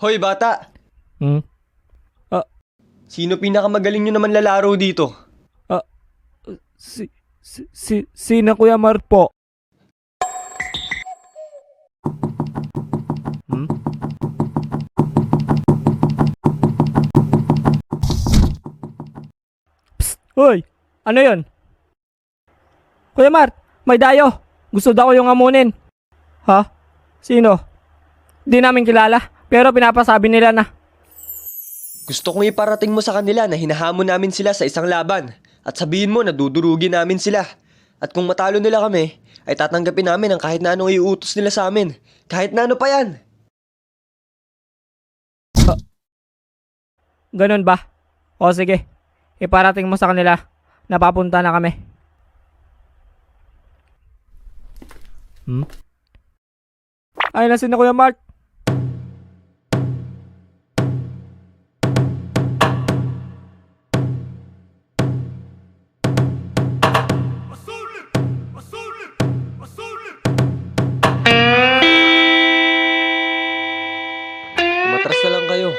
Hoy bata, Hmm? Ah, sino pinakamagaling nyo naman lalaro dito? ah, sina Kuya Mar po? Hmm? Psst! Hoy! Ano yun? Kuya Mar, may dayo. Gusto daw yung amunin. Ha? Sino? Di namin kilala, pero pinapasabi nila na. Gusto kong iparating mo sa kanila na hinahamon namin sila sa isang laban at sabihin mo na dudurugin namin sila. At kung matalo nila kami, ay tatanggapin namin ang kahit na anong iutos nila sa amin. Kahit na ano pa yan. Ganun ba? O sige, iparating mo sa kanila. Napapunta na kami. Hmm? Ay na si na Kuya Mark. Umatras na lang kayo.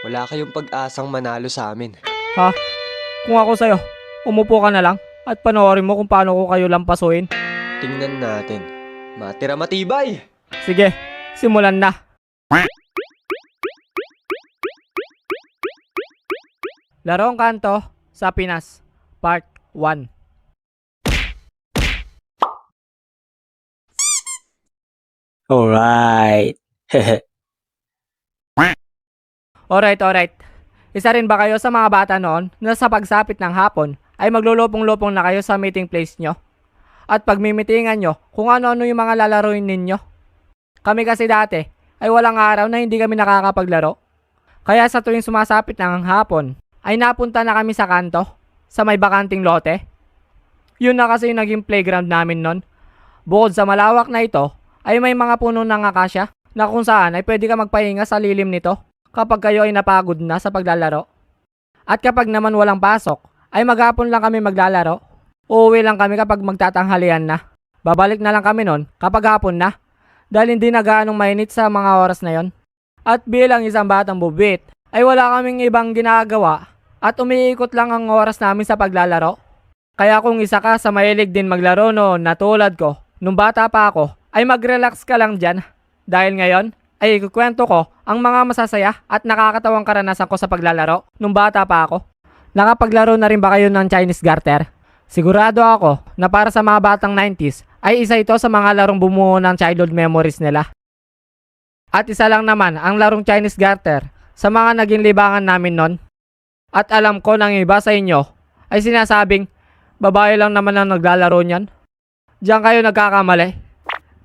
Wala kayong pag-asang manalo sa amin. Ha? Kung ako sa'yo, umupo ka na lang at panoorin mo kung paano ko kayo lampasuin. Tingnan natin. Matira matibay! Sige, simulan na. Larong kanto sa Pinas, Part 1. Alright. Alright. Isa rin ba kayo sa mga bata noon na sa pagsapit ng hapon ay maglulupong-lupong na kayo sa meeting place nyo? At pagmimitingan nyo kung ano-ano yung mga lalaroin ninyo? Kami kasi dati ay walang araw na hindi kami nakakapaglaro. Kaya sa tuwing sumasapit ng hapon ay napunta na kami sa kanto sa may bakanting lote. Yun na kasi yung naging playground namin nun. Bukod sa malawak na ito ay may mga puno ng akasya na kung saan ay pwede ka magpahinga sa lilim nito kapag kayo ay napagod na sa paglalaro. At kapag naman walang pasok, ay maghapon lang kami maglalaro. Uuwi lang kami kapag magtatanghalian na. Babalik na lang kami nun kapag hapon na, dahil hindi na gaanong mainit sa mga oras na yon. At bilang isang batang bubit, ay wala kaming ibang ginagawa at umiikot lang ang oras namin sa paglalaro. Kaya kung isa ka sa mahilig din maglaro noon na tulad ko, nung bata pa ako, ay mag-relax ka lang dyan. Dahil ngayon, ay ikukwento ko ang mga masasaya at nakakatawang karanasan ko sa paglalaro nung bata pa ako. Nakapaglaro na rin ba kayo ng Chinese Garter? Sigurado ako na para sa mga batang 90s ay isa ito sa mga larong bumuo ng childhood memories nila. At isa lang naman ang larong Chinese Garter sa mga naging libangan namin nun. At alam ko ng iba sa inyo ay sinasabing babae lang naman ang naglalaro niyan. Diyan kayo nagkakamali.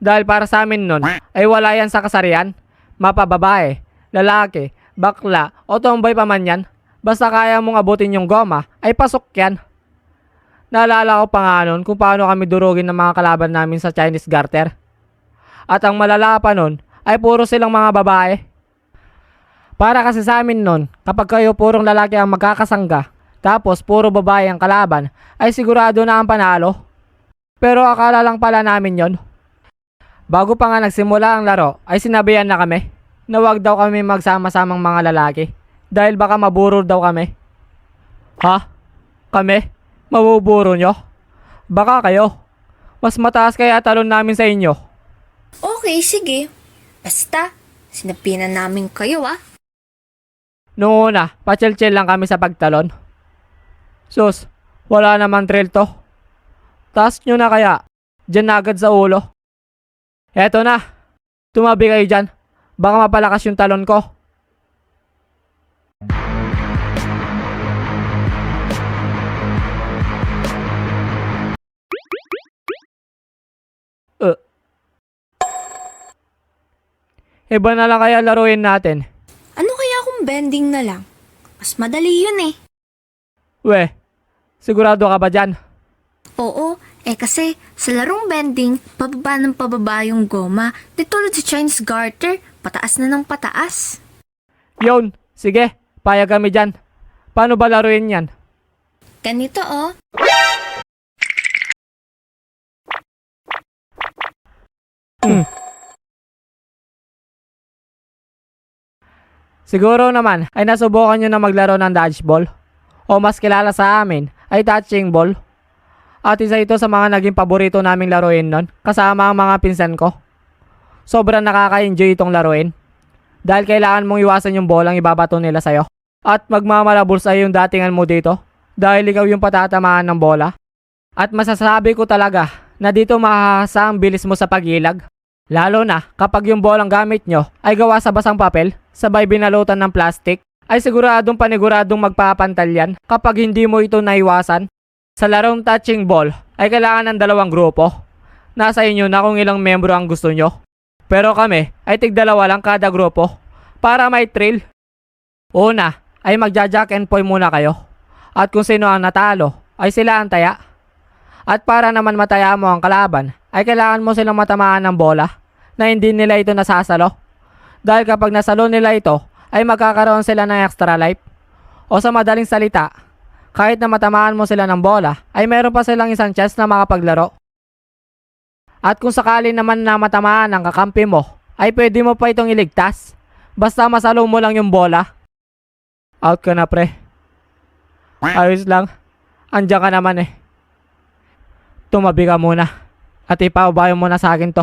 Dahil para sa amin nun ay wala yan sa kasarian. Mapababae, lalaki, bakla o tomboy pa man yan. Basta kaya mong abutin yung goma ay pasok yan. Naalala ko pa nga nun kung paano kami durugin ng mga kalaban namin sa Chinese Garter. At ang malala pa nun ay puro silang mga babae. Para kasi sa amin nun, kapag kayo purong lalaki ang magkakasangga, tapos puro babae ang kalaban, ay sigurado na ang panalo. Pero akala lang pala namin yon. Bago pa nga nagsimula ang laro, ay sinabihan na kami na wag daw kami magsama-samang mga lalaki dahil baka maburo daw kami. Ha? Kami? Mabuburo nyo? Baka kayo. Mas mataas kaya talon namin sa inyo. Okay, sige. Basta, sinapinan namin kayo Noong una, pachill-chill lang kami sa pagtalon. Sus, wala naman thrill to. Taas nyo na kaya, dyan na agad sa ulo. Eto na, tumabi kayo dyan. Baka mapalakas yung talon ko. Iba na lang kaya laruin natin. Ano kaya kung bending na lang? Mas madali yun Weh, sigurado ka ba dyan? Oo, kasi sa larong bending, pababa ng pababa yung goma. Di tulad sa Chinese Garter, pataas na ng pataas. Yun, sige, payag kami dyan. Paano ba laruin yan? Ganito Siguro naman ay nasubukan nyo na maglaro ng dodgeball. O mas kilala sa amin ay touching ball. At isa ito sa mga naging paborito naming laruin nun kasama ang mga pinsan ko. Sobrang nakaka-enjoy itong laruin. Dahil kailangan mong iwasan yung bolang ibabato nila sa'yo. At magmamalabol sa'yo yung datingan mo dito. Dahil ikaw yung patatamaan ng bola. At masasabi ko talaga na dito mahahasa ang bilis mo sa pagilag. Lalo na kapag yung bolang gamit nyo ay gawa sa basang papel, sabay binalutan ng plastic, ay paniguradong magpapantal yan kapag hindi mo ito naiwasan. Sa larong touching ball ay kailangan ng 2 grupo. Nasa inyo na kung ilang membro ang gusto nyo. Pero kami ay tig-2 lang kada grupo para may thrill. Una ay magja-jack and poy muna kayo. At kung sino ang natalo ay sila ang taya. At para naman mataya mo ang kalaban ay kailangan mo silang matamaan ng bola na hindi nila ito nasasalo. Dahil kapag nasalo nila ito ay magkakaroon sila ng extra life. O sa madaling salita, kahit na matamaan mo sila ng bola ay meron pa silang isang chance na makapaglaro. At kung sakali naman na matamaan ang kakampi mo ay pwede mo pa itong iligtas. Basta masalo mo lang yung bola. Out ka na pre. Ayos lang. Andiyan ka naman eh. Tumabi ka muna at ipabayo mo na sa akin to.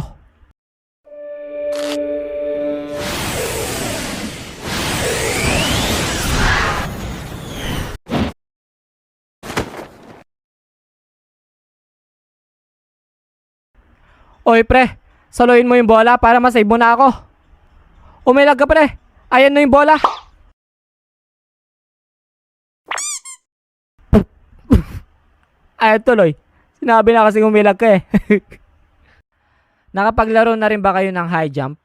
Oy pre, saluin mo yung bola para masave mo na ako. Umilag ka pre. Ayan na yung bola. Ayan tuloy. Sinabi na kasi umilag ka eh. Nakapaglaro na rin ba kayo ng high jump?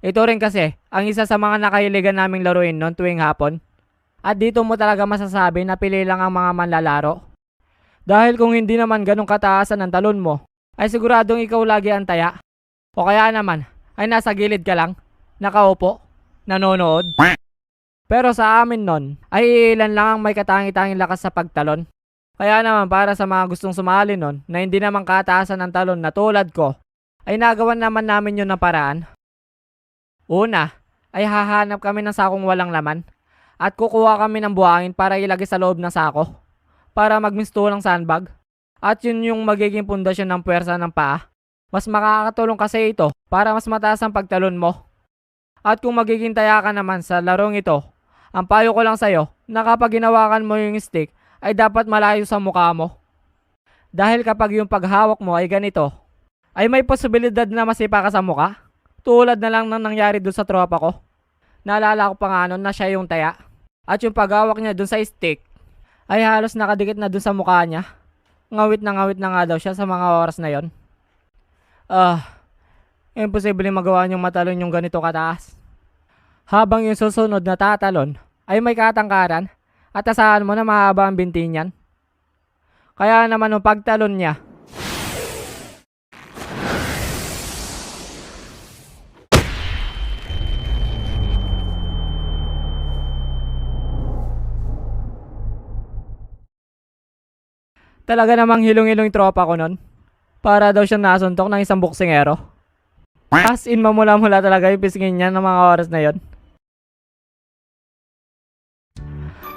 Ito rin kasi ang isa sa mga nakahiligan naming laruin noon tuwing hapon. At dito mo talaga masasabi na pili lang ang mga manlalaro. Dahil kung hindi naman ganong kataasan ng talon mo, ay siguradong ikaw lagi ang taya. O kaya naman ay nasa gilid ka lang, nakaupo, nanonood. Pero sa amin nun ay ilan lang ang may katangi-tanging lakas sa pagtalon. Kaya naman para sa mga gustong sumali nun na hindi naman kataasan ng talon na tulad ko, ay nagawan naman namin yun ng paraan. Una, ay hahanap kami ng sakong walang laman at kukuha kami ng buhangin para ilagay sa loob ng sako para magmistulang sandbag. At yun yung magiging pundasyon ng puwersa ng paa. Mas makakatulong kasi ito para mas mataas ang pagtalon mo. At kung magiging taya ka naman sa larong ito, ang payo ko lang sa'yo na kapag ginawakan mo yung stick ay dapat malayo sa mukha mo. Dahil kapag yung paghawak mo ay ganito, ay may posibilidad na masipa ka sa mukha. Tulad na lang ng nangyari dun sa tropa ko. Naalala ko pa nga nun na siya yung taya. At yung paghawak niya dun sa stick ay halos nakadikit na dun sa mukha niya. Ngawit na nga daw siya sa mga oras na yon. Imposible magawa niyong matalon yung ganito kataas. Habang yung susunod na tatalon ay may katangkaran at asahan mo na mahaba ang binti niyan. Kaya naman nung pagtalon niya, talaga namang hilong-hilong yung tropa ko nun. Para daw siyang nasuntok ng isang boksingero. As in mamula-mula talaga yung pisngin niya ng mga oras na yon.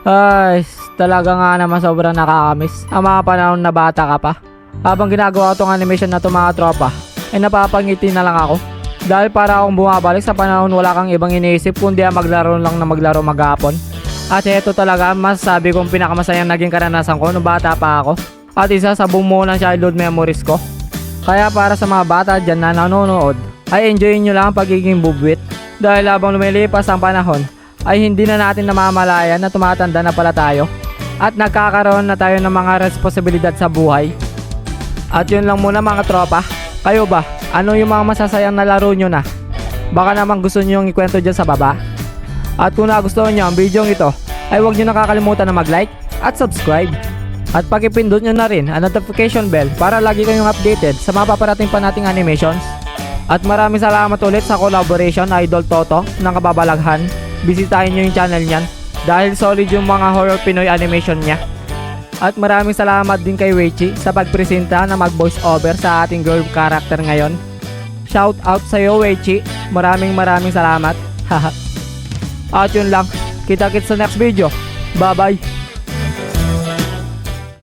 Ay, talaga nga naman sobrang nakakamiss ang mga panahon na bata ka pa. Habang ginagawa ko tong animation na to mga tropa, ay napapangiti na lang ako. Dahil para akong bumabalik sa panahon wala kang ibang iniisip kundi ang maglaro lang na maglaro maghapon. At ito talaga masasabi kong pinakamasayang naging karanasan ko nung bata pa ako. At isa sa bumuo ng childhood memories ko. Kaya para sa mga bata dyan na nanonood, ay enjoyin nyo lang ang pagiging bubwit. Dahil habang lumilipas ang panahon, ay hindi na natin namamalayan na tumatanda na pala tayo. At nagkakaroon na tayo ng mga responsibilidad sa buhay. At yun lang muna mga tropa. Kayo ba? Ano yung mga masasayang na laro nyo na? Baka naman gusto nyo yung ikwento dyan sa baba. At kung nagustuhan nyo ang video ito, ay huwag nyo nakakalimutan na mag-like at subscribe. At pakipindot nyo na rin ang notification bell para lagi kayong updated sa mga paparating pa nating animations. At maraming salamat ulit sa collaboration Idol Toto ng Kababalaghan. Bisitahin nyo yung channel niyan dahil solid yung mga horror Pinoy animation niya. At maraming salamat din kay Weichi sa pagpresenta na mag-voice over sa ating girl character ngayon. Shout out sa iyo Weichi. Maraming salamat. Haha. At yun lang, kita-kits sa next video. Bye-bye.